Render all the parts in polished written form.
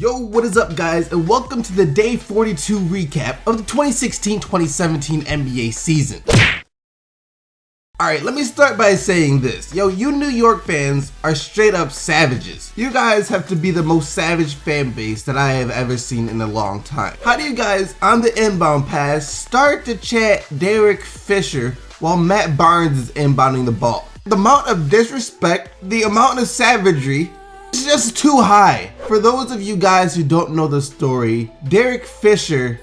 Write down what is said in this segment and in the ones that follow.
Yo, what is up guys, and welcome to the day 42 recap of the 2016-2017 NBA season. Alright, let me start by saying this. Yo, you New York fans are straight up savages. You guys have to be the most savage fan base that I have ever seen in a long time. How do you guys, on the inbound pass, start to chant Derrick Fisher while Matt Barnes is inbounding the ball? The amount of disrespect, the amount of savagery, it's just too high. For those of you guys who don't know the story, Derrick Fisher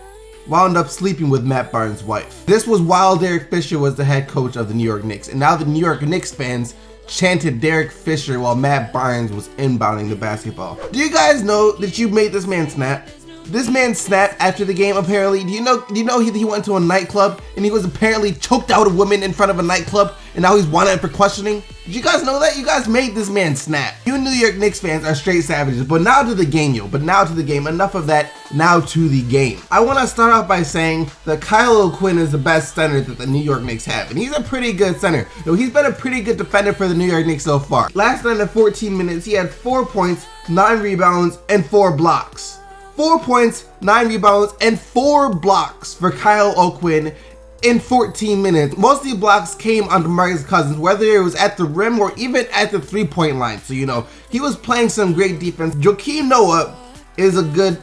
wound up sleeping with Matt Barnes' wife. This was while Derrick Fisher was the head coach of the New York Knicks, and now the New York Knicks fans chanted Derrick Fisher while Matt Barnes was inbounding the basketball. Do you guys know that you made this man snap? This man snapped after the game apparently. Do you know he went to a nightclub and he was apparently choked out a woman in front of a nightclub and now he's wanted for questioning? Did you guys know that? You guys made this man snap. You New York Knicks fans are straight savages, but now to the game, yo. But now to the game. Enough of that. Now to the game. I want to start off by saying that Kyle O'Quinn is the best center that the New York Knicks have, and he's a pretty good center. Yo, he's been a pretty good defender for the New York Knicks so far. Last night in 14 minutes, he had 4 points, 9 rebounds, and 4 blocks. 4 points, 9 rebounds, and 4 blocks for Kyle O'Quinn in 14 minutes. Most of the blocks came on DeMarcus Cousins, whether it was at the rim or even at the 3-point line. So, you know, he was playing some great defense. Joakim Noah is a good,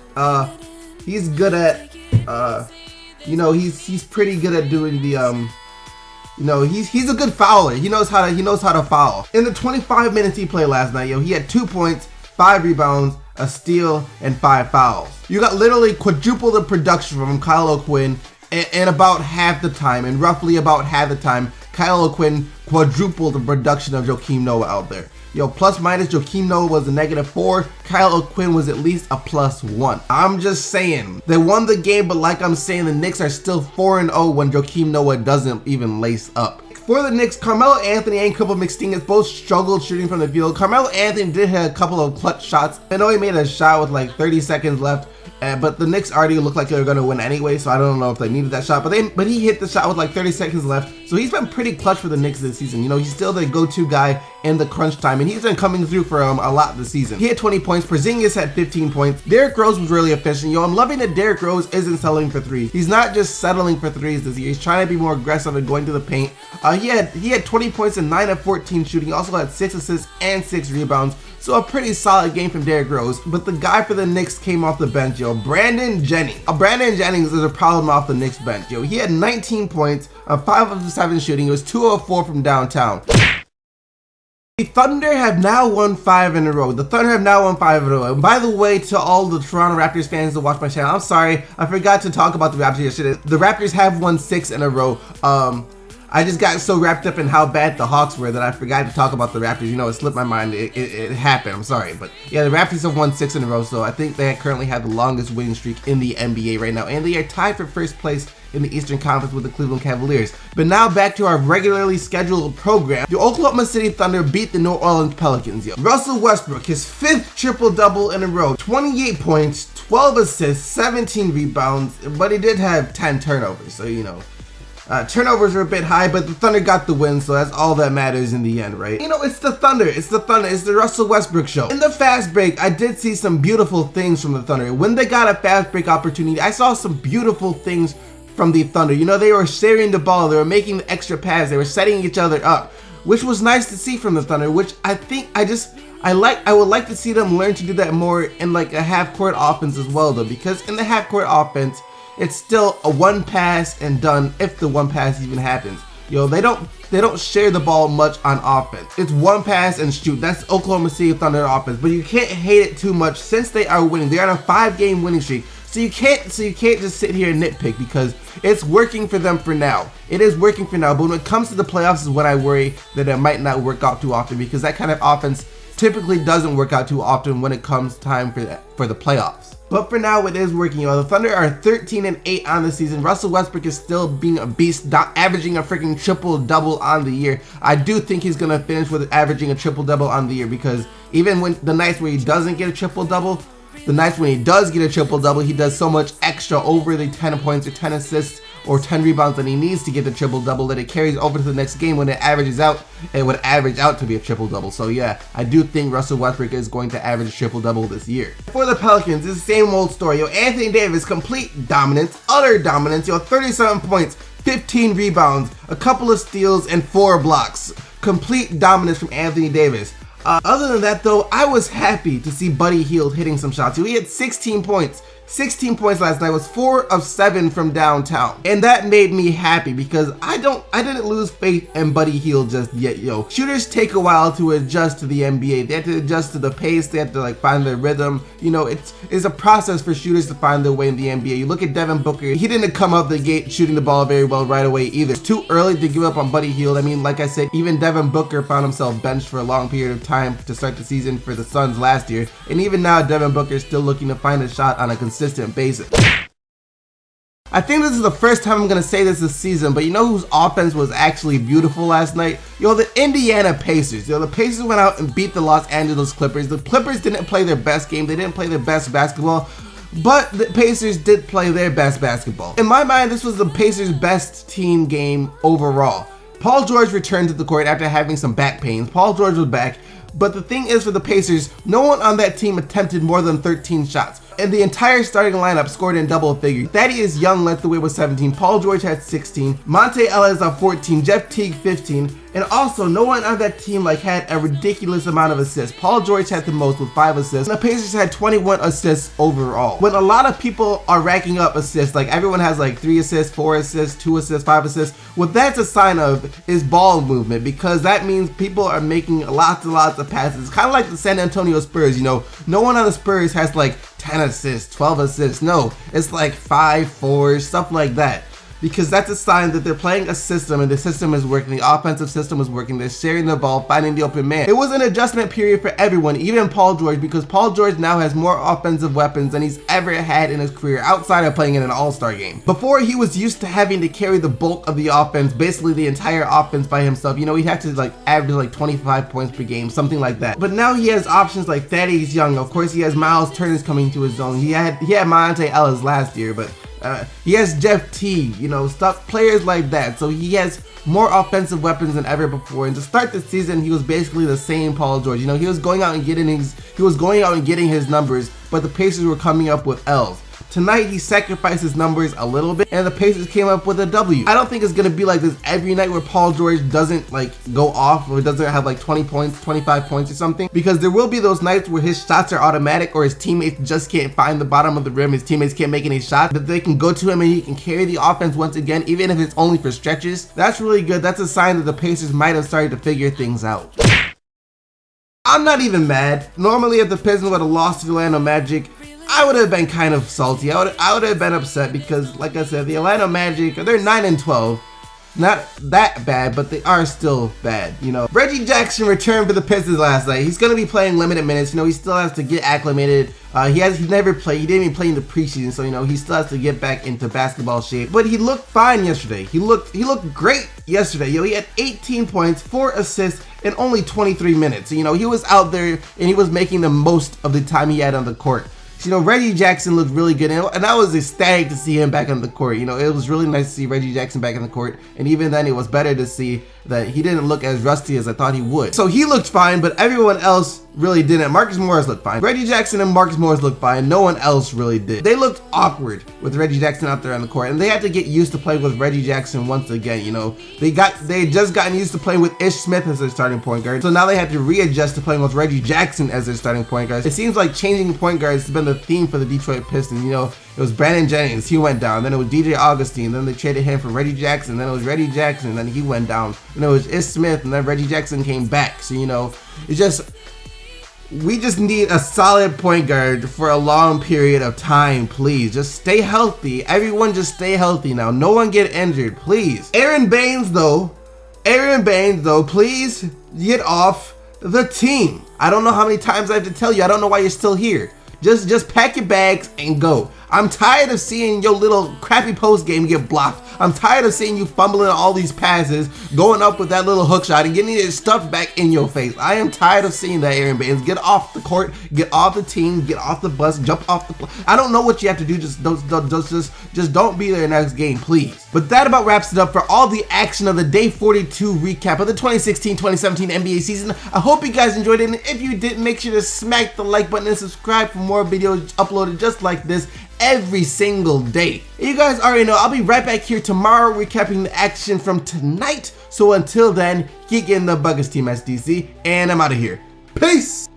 he's good at, he's pretty good at doing the, he's a good fouler. He knows how to foul. In the 25 minutes he played last night, yo, he had 2 points, 5 rebounds, a steal, and 5 fouls. You got literally quadruple the production from Kyle O'Quinn in about half the time, and roughly about half the time, Kyle O'Quinn quadrupled the production of Joakim Noah out there. Yo, plus minus, Joakim Noah was a -4, Kyle O'Quinn was at least a +1. I'm just saying, they won the game, but like I'm saying, the Knicks are still 4-0 when Joakim Noah doesn't even lace up. For the Knicks, Carmelo Anthony and Kripo Mixtingas both struggled shooting from the field. Carmelo Anthony did hit a couple of clutch shots. I know he made a shot with like 30 seconds left, but the Knicks already looked like they were going to win anyway, so I don't know if they needed that shot. But he hit the shot with like 30 seconds left, so he's been pretty clutch for the Knicks this season. You know, he's still the go-to guy in the crunch time, and he's been coming through for a lot this season. He had 20 points. Porzingis had 15 points. Derrick Rose was really efficient. Yo, I'm loving that Derrick Rose isn't settling for threes. He's not just settling for threes this year. He's trying to be more aggressive and going to the paint. He had 20 points and 9 of 14 shooting. He also had 6 assists and 6 rebounds. So a pretty solid game from Derrick Rose. But the guy for the Knicks came off the bench, yo, Brandon Jennings. Brandon Jennings is a problem off the Knicks bench, yo. He had 19 points, 5 of 7 shooting. He was 2 of 4 from downtown. The Thunder have now won 5 in a row. And by the way, to all the Toronto Raptors fans that watch my channel, I'm sorry, I forgot to talk about the Raptors yesterday. The Raptors have won 6 in a row. I just got so wrapped up in how bad the Hawks were that I forgot to talk about the Raptors. You know, it slipped my mind. It happened. I'm sorry. But yeah, the Raptors have won 6 in a row, so I think they currently have the longest winning streak in the NBA right now. And they are tied for first place in the Eastern Conference with the Cleveland Cavaliers. But now back to our regularly scheduled program. The Oklahoma City Thunder beat the New Orleans Pelicans. Yo. Russell Westbrook, his 5th triple-double in a row. 28 points, 12 assists, 17 rebounds, but he did have 10 turnovers, so you know. Turnovers were a bit high, but the Thunder got the win, so that's all that matters in the end, right? You know, it's the Thunder, it's the Russell Westbrook show. In the fast break, I did see some beautiful things from the Thunder. When they got a fast break opportunity, I saw some beautiful things from the Thunder. You know, they were sharing the ball, they were making the extra pass, they were setting each other up, which was nice to see from the Thunder, which I think I would like to see them learn to do that more in like a half-court offense as well, though, because in the half-court offense, it's still a 1 pass and done, if the 1 pass even happens. Yo, they don't share the ball much on offense. It's 1 pass and shoot. That's Oklahoma City Thunder offense. But you can't hate it too much since they are winning. They're on a 5-game winning streak. So you can't just sit here and nitpick because it's working for them for now. It is working for now. But when it comes to the playoffs is when I worry that it might not work out too often, because that kind of offense typically doesn't work out too often when it comes time for the playoffs. But for now, it is working, y'all. The Thunder are 13-8 on the season. Russell Westbrook is still being a beast, averaging a freaking triple-double on the year. I do think he's going to finish with averaging a triple-double on the year, because even when the nights where he doesn't get a triple-double, the nights when he does get a triple-double, he does so much extra over the 10 points or 10 assists or 10 rebounds that he needs to get the triple-double, that it carries over to the next game when it averages out. It would average out to be a triple-double. So yeah, I do think Russell Westbrook is going to average a triple-double this year. For the Pelicans, it's the same old story. Anthony Davis, complete dominance, utter dominance. 37 points, 15 rebounds, a couple of steals, and 4 blocks. Complete dominance from Anthony Davis. Other than that though, I was happy to see Buddy Hield hitting some shots. He had 16 points. 16 points last night, was 4 of 7 from downtown. And that made me happy because I didn't lose faith in Buddy Hield just yet, Shooters take a while to adjust to the NBA. They have to adjust to the pace, they have to find their rhythm. It's a process for shooters to find their way in the NBA. You look at Devin Booker, he didn't come up the gate shooting the ball very well right away either. It's too early to give up on Buddy Hield. I mean, like I said, even Devin Booker found himself benched for a long period of time to start the season for the Suns last year. And even now, Devin Booker is still looking to find a shot on a consistent basis. I think this is the first time I'm going to say this season, but whose offense was actually beautiful last night? The Indiana Pacers. The Pacers went out and beat the Los Angeles Clippers. The Clippers didn't play their best game. They didn't play their best basketball, but the Pacers did play their best basketball. In my mind, this was the Pacers' best team game overall. Paul George returned to the court after having some back pains. Paul George was back. But the thing is, for the Pacers, no one on that team attempted more than 13 shots. And the entire starting lineup scored in double figures. Thaddeus Young led the way with 17, Paul George had 16, Monte Ellis on 14, Jeff Teague 15, and also no one on that team had a ridiculous amount of assists. Paul George had the most with 5 assists, and the Pacers had 21 assists overall. When a lot of people are racking up assists, everyone has 3 assists, 4 assists, 2 assists, 5 assists, what that's a sign of is ball movement, because that means people are making lots and lots of passes. Kind of like the San Antonio Spurs, no one on the Spurs has 10 assists, 12 assists. No, it's 5, 4, stuff like that. Because that's a sign that they're playing a system and the system is working, the offensive system is working, they're sharing the ball, finding the open man. It was an adjustment period for everyone, even Paul George, because Paul George now has more offensive weapons than he's ever had in his career outside of playing in an all-star game. Before, he was used to having to carry the bulk of the offense, basically the entire offense by himself. He'd have to average 25 points per game, something like that. But now he has options like Thaddeus Young. Of course, he has Miles Turner coming to his zone. He had Monte Ellis last year, but he has Jeff Teague, players like that. So he has more offensive weapons than ever before. And to start the season, he was basically the same Paul George. He was going out and getting his numbers, but the Pacers were coming up with L's. Tonight, he sacrificed his numbers a little bit, and the Pacers came up with a W. I don't think it's going to be like this every night where Paul George doesn't go off or doesn't have 20 points, 25 points or something, because there will be those nights where his shots are automatic or his teammates just can't find the bottom of the rim, his teammates can't make any shots, but they can go to him and he can carry the offense once again, even if it's only for stretches. That's really good. That's a sign that the Pacers might have started to figure things out. I'm not even mad. Normally, if the Pistons would have lost to the Orlando Magic, I would have been kind of salty. I would have been upset because, like I said, the Orlando Magic, they're 9-12. Not that bad, but they are still bad, Reggie Jackson returned for the Pistons last night. He's going to be playing limited minutes. He still has to get acclimated. He never played. He didn't even play in the preseason, so he still has to get back into basketball shape. But he looked fine yesterday. He looked great yesterday. He had 18 points, 4 assists, in only 23 minutes. He was out there and he was making the most of the time he had on the court. Reggie Jackson looked really good, and I was ecstatic to see him back on the court. It was really nice to see Reggie Jackson back on the court, and even then it was better to see that he didn't look as rusty as I thought he would. So he looked fine, but everyone else really didn't. Marcus Morris looked fine. Reggie Jackson and Marcus Morris looked fine. No one else really did. They looked awkward with Reggie Jackson out there on the court, and they had to get used to playing with Reggie Jackson once again. They had just gotten used to playing with Ish Smith as their starting point guard, so now they had to readjust to playing with Reggie Jackson as their starting point guard. It seems like changing point guards has been the theme for the Detroit Pistons. It was Brandon Jennings, he went down. Then it was DJ Augustine. Then they traded him for Reggie Jackson. Then it was Reggie Jackson. Then he went down. Then it was Ish Smith. And then Reggie Jackson came back. So, we just need a solid point guard for a long period of time, please. Just stay healthy. Everyone just stay healthy now. No one get injured, please. Aaron Baines, though, please get off the team. I don't know how many times I have to tell you. I don't know why you're still here. Just pack your bags and go. I'm tired of seeing your little crappy post game get blocked. I'm tired of seeing you fumbling all these passes, going up with that little hook shot and getting it stuffed back in your face. I am tired of seeing that, Aaron Baines. Get off the court, get off the team, get off the bus, jump off the I don't know what you have to do, just don't be there next game, please. But that about wraps it up for all the action of the Day 42 recap of the 2016-2017 NBA season. I hope you guys enjoyed it, and if you did, make sure to smack the like button and subscribe for more videos uploaded just like this every single day. You guys already know I'll be right back here tomorrow recapping the action from tonight. So until then, keep getting the Buckets Team SDC, and I'm out of here. Peace!